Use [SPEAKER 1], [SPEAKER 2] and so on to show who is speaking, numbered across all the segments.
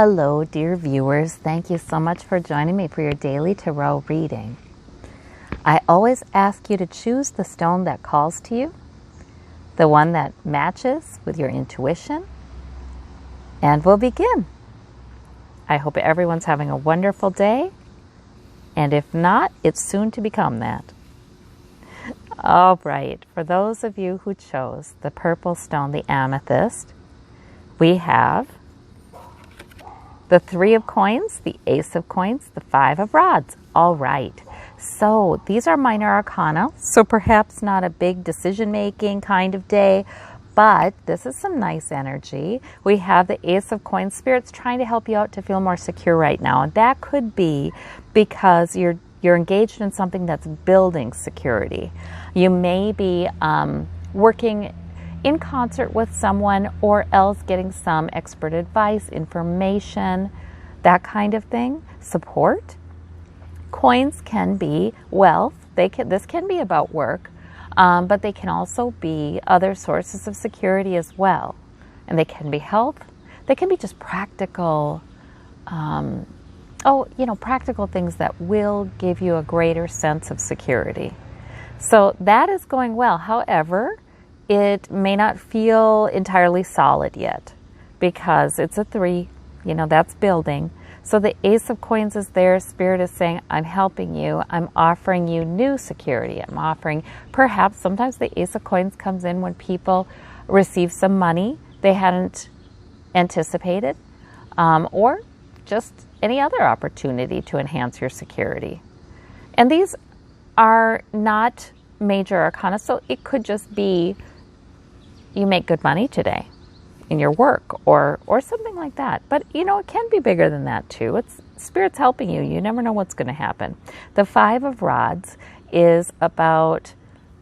[SPEAKER 1] Hello, dear viewers. Thank you so much for joining me for your daily tarot reading. I always ask you to choose the stone that calls to you, the one that matches with your intuition, and we'll begin. I hope everyone's having a wonderful day, and if not, it's soon to become that. All right, for those of you who chose the purple stone, the amethyst, we have the 3 of coins, the ace of coins, the 5 of rods. All right. So these are minor arcana, so perhaps not a big decision-making kind of day, but this is some nice energy. We have the ace of coins. Spirit's trying to help you out to feel more secure right now. And that could be because you're engaged in something that's building security. You may be working in concert with someone, or else getting some expert advice, information, that kind of thing, support. Coins can be wealth. This can be about work, but they can also be other sources of security as well. And they can be health. They can be just practical, practical things that will give you a greater sense of security. So that is going well. However, it may not feel entirely solid yet because it's a 3, that's building. So the ace of coins is there. Spirit is saying, I'm helping you. I'm offering you new security. I'm offering, perhaps sometimes the ace of coins comes in when people receive some money they hadn't anticipated, or just any other opportunity to enhance your security. And these are not major arcana, so it could just be you make good money today in your work or something like that. But, it can be bigger than that too. It's Spirit's helping you. You never know what's going to happen. The 5 of rods is about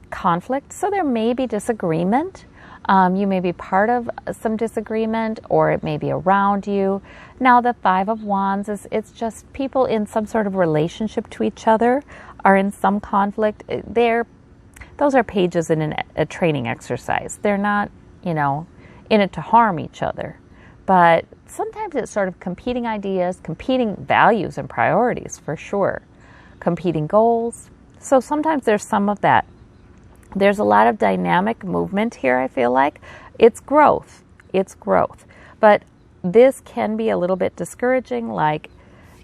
[SPEAKER 1] conflict. So there may be disagreement. You may be part of some disagreement, or it may be around you. Now the 5 of wands it's just people in some sort of relationship to each other are in some conflict. Those are pages in a training exercise. They're not, in it to harm each other. But sometimes it's sort of competing ideas, competing values and priorities for sure, competing goals. So sometimes there's some of that. There's a lot of dynamic movement here, I feel like. It's growth. It's growth. But this can be a little bit discouraging, like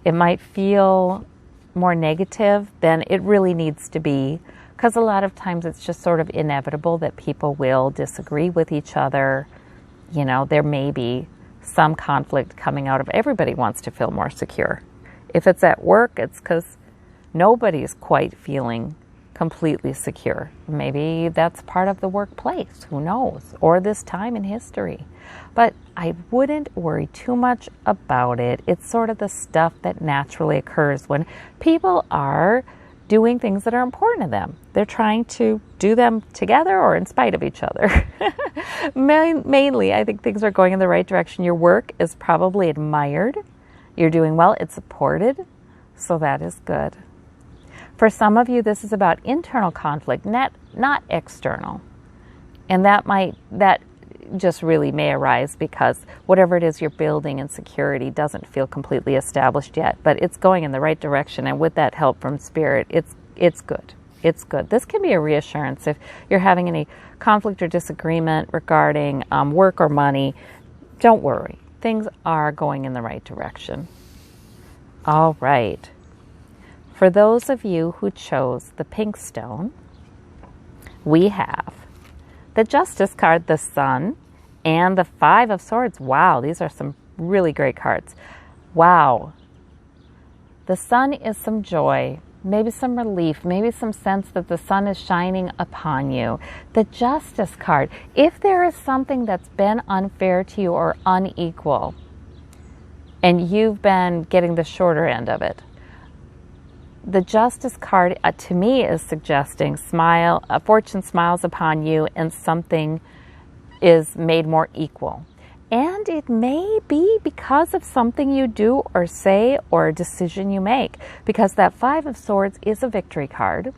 [SPEAKER 1] it might feel more negative than it really needs to be. Because a lot of times it's just sort of inevitable that people will disagree with each other. There may be some conflict coming out of everybody wants to feel more secure. If it's at work, it's because nobody's quite feeling completely secure. Maybe that's part of the workplace, who knows, or this time in history. But I wouldn't worry too much about it. It's sort of the stuff that naturally occurs when people are doing things that are important to them. They're trying to do them together or in spite of each other. Mainly, I think things are going in the right direction. Your work is probably admired. You're doing well. It's supported. So that is good. For some of you, this is about internal conflict, not external. And that just really may arise because whatever it is you're building in security doesn't feel completely established yet, but it's going in the right direction. And with that help from Spirit, it's good. It's good. This can be a reassurance if you're having any conflict or disagreement regarding work or money. Don't worry. Things are going in the right direction. All right. For those of you who chose the pink stone, we have the Justice card, the Sun, and the 5 of Swords. Wow, these are some really great cards. Wow. The Sun is some joy, maybe some relief, maybe some sense that the sun is shining upon you. The Justice card, if there is something that's been unfair to you or unequal, and you've been getting the shorter end of it, the Justice card to me is suggesting fortune smiles upon you and something is made more equal. And it may be because of something you do or say or a decision you make, because that 5 of Swords is a victory card.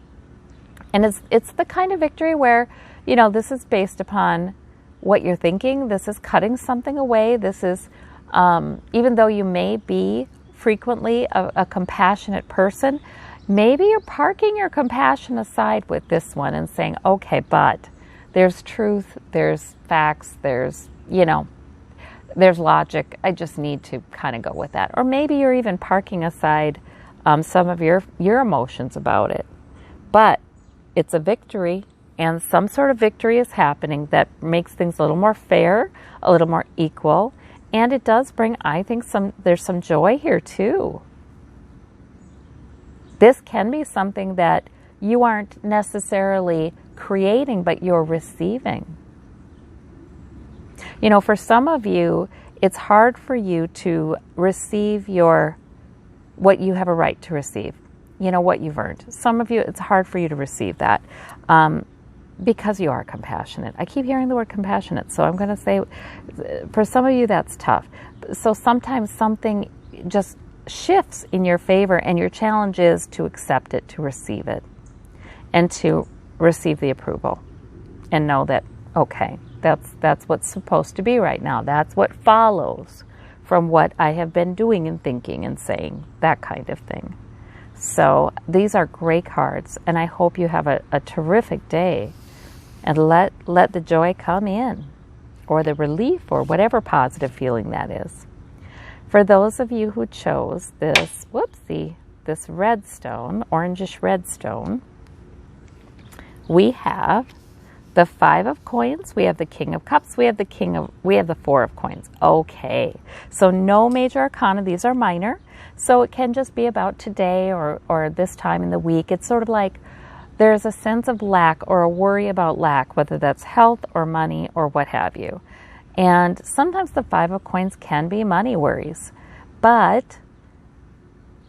[SPEAKER 1] And it's the kind of victory where, this is based upon what you're thinking. This is cutting something away. This is Even though you may be frequently a compassionate person, maybe you're parking your compassion aside with this one and saying, okay, but there's truth, there's facts, there's logic. I just need to kind of go with that. Or maybe you're even parking aside some of your emotions about it. But it's a victory, and some sort of victory is happening that makes things a little more fair, a little more equal, and it does bring, I think, there's some joy here too. This can be something that you aren't necessarily creating, but you're receiving. For some of you, it's hard for you to receive what you have a right to receive, what you've earned. Some of you, it's hard for you to receive that because you are compassionate. I keep hearing the word compassionate, so I'm going to say for some of you, that's tough. So sometimes something just shifts in your favor, and your challenge is to accept it, to receive it, and to receive the approval and know that, okay, that's what's supposed to be right now. That's what follows from what I have been doing and thinking and saying, that kind of thing. So these are great cards, and I hope you have a terrific day, and let the joy come in, or the relief, or whatever positive feeling that is. For those of you who chose this, this red stone, orangish red stone, we have the 5 of coins, we have the King of Cups, we have the 4 of coins. Okay, so no major arcana, these are minor. So it can just be about today or this time in the week. It's sort of like there's a sense of lack or a worry about lack, whether that's health or money or what have you. And sometimes the 5 of coins can be money worries. But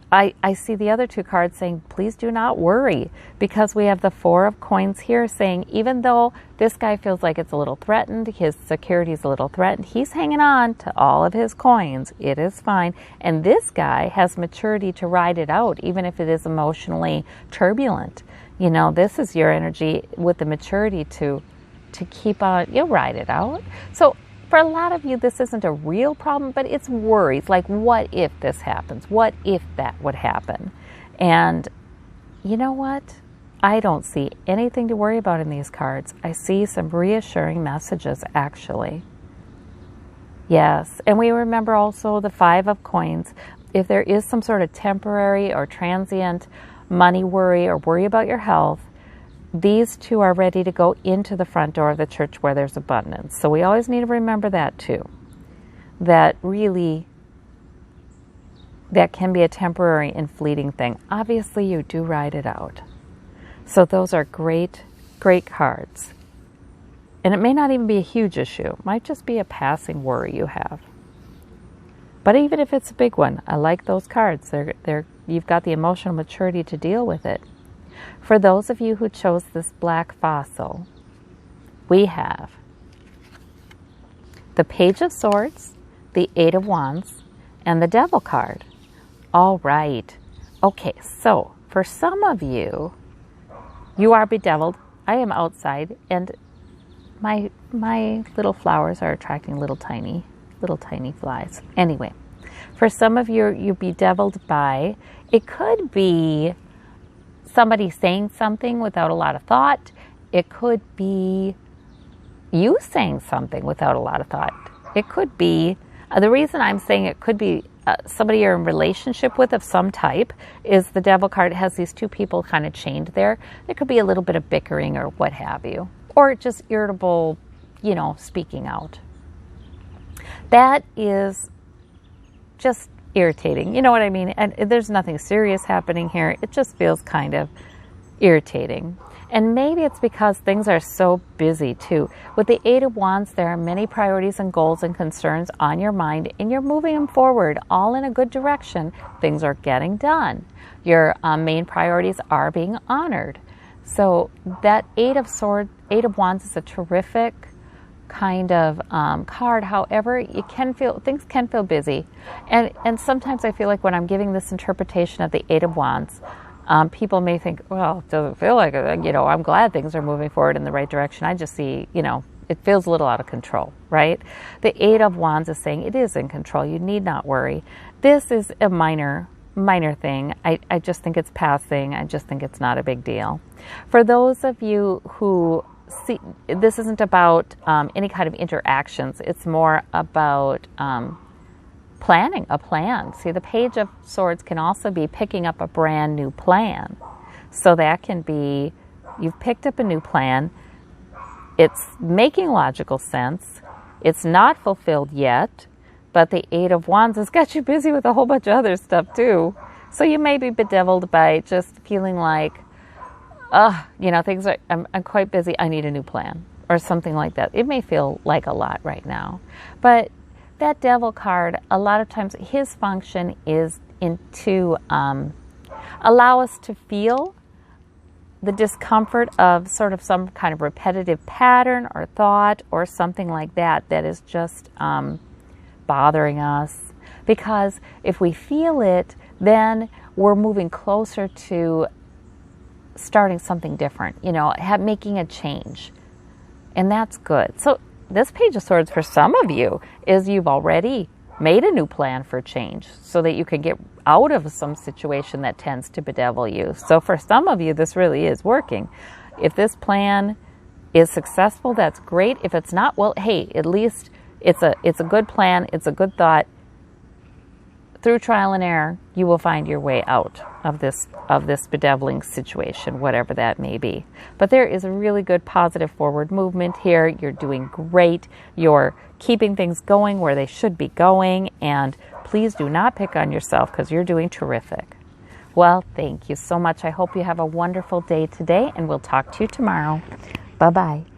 [SPEAKER 1] I see the other 2 cards saying, please do not worry, because we have the 4 of coins here saying, even though this guy feels like it's a little threatened, his security is a little threatened, he's hanging on to all of his coins. It is fine. And this guy has maturity to ride it out, even if it is emotionally turbulent. This is your energy with the maturity to keep on, you'll ride it out. So for a lot of you, this isn't a real problem, but it's worries. Like, what if this happens? What if that would happen? And you know what? I don't see anything to worry about in these cards. I see some reassuring messages, actually. Yes, and we remember also the 5 of coins. If there is some sort of temporary or transient money worry or worry about your health, these 2 are ready to go into the front door of the church where there's abundance. So we always need to remember that too. That really, that can be a temporary and fleeting thing. Obviously, you do ride it out. So those are great, great cards. And it may not even be a huge issue. It might just be a passing worry you have. But even if it's a big one, I like those cards. You've got the emotional maturity to deal with it. For those of you who chose this black fossil, we have the Page of Swords, the 8 of Wands, and the Devil card. All right. Okay, so for some of you, you are bedeviled. I am outside, and my little flowers are attracting little tiny flies. Anyway, for some of you, you're bedeviled by, it could be somebody saying something without a lot of thought. It could be you saying something without a lot of thought. It could be, the reason I'm saying it could be somebody you're in relationship with of some type is the Devil card has these 2 people kind of chained there. There could be a little bit of bickering or what have you. Or just irritable, speaking out. That is just irritating. You know what I mean? And there's nothing serious happening here. It just feels kind of irritating. And maybe it's because things are so busy too. With the 8 of Wands, there are many priorities and goals and concerns on your mind, and you're moving them forward all in a good direction. Things are getting done. Your main priorities are being honored. So that 8 of Wands is a terrific kind of card. However, things can feel busy, and sometimes I feel like when I'm giving this interpretation of the 8 of Wands, people may think, well, it doesn't feel like it. I'm glad things are moving forward in the right direction. I just see it feels a little out of control, right? The Eight of Wands is saying it is in control. You need not worry. This is a minor thing. I just think it's passing. I just think it's not a big deal. For those of you who see, this isn't about any kind of interactions. It's more about planning a plan. See, the Page of Swords can also be picking up a brand new plan. So that can be, you've picked up a new plan. It's making logical sense. It's not fulfilled yet, but the Eight of Wands has got you busy with a whole bunch of other stuff too. So you may be bedeviled by just feeling like, you know, things are, I'm quite busy, I need a new plan, or something like that. It may feel like a lot right now. But that Devil card, a lot of times his function is to allow us to feel the discomfort of sort of some kind of repetitive pattern or thought or something like that that is just bothering us. Because if we feel it, then we're moving closer to starting something different, you know, making a change. And that's good. So this Page of Swords for some of you is you've already made a new plan for change so that you can get out of some situation that tends to bedevil you. So for some of you, this really is working. If this plan is successful, that's great. If it's not, well, hey, at least it's a good plan. It's a good thought. Through trial and error, you will find your way out of this bedeviling situation, whatever that may be. But there is a really good positive forward movement here. You're doing great. You're keeping things going where they should be going. And please do not pick on yourself because you're doing terrific. Well, thank you so much. I hope you have a wonderful day today, and we'll talk to you tomorrow. Bye-bye.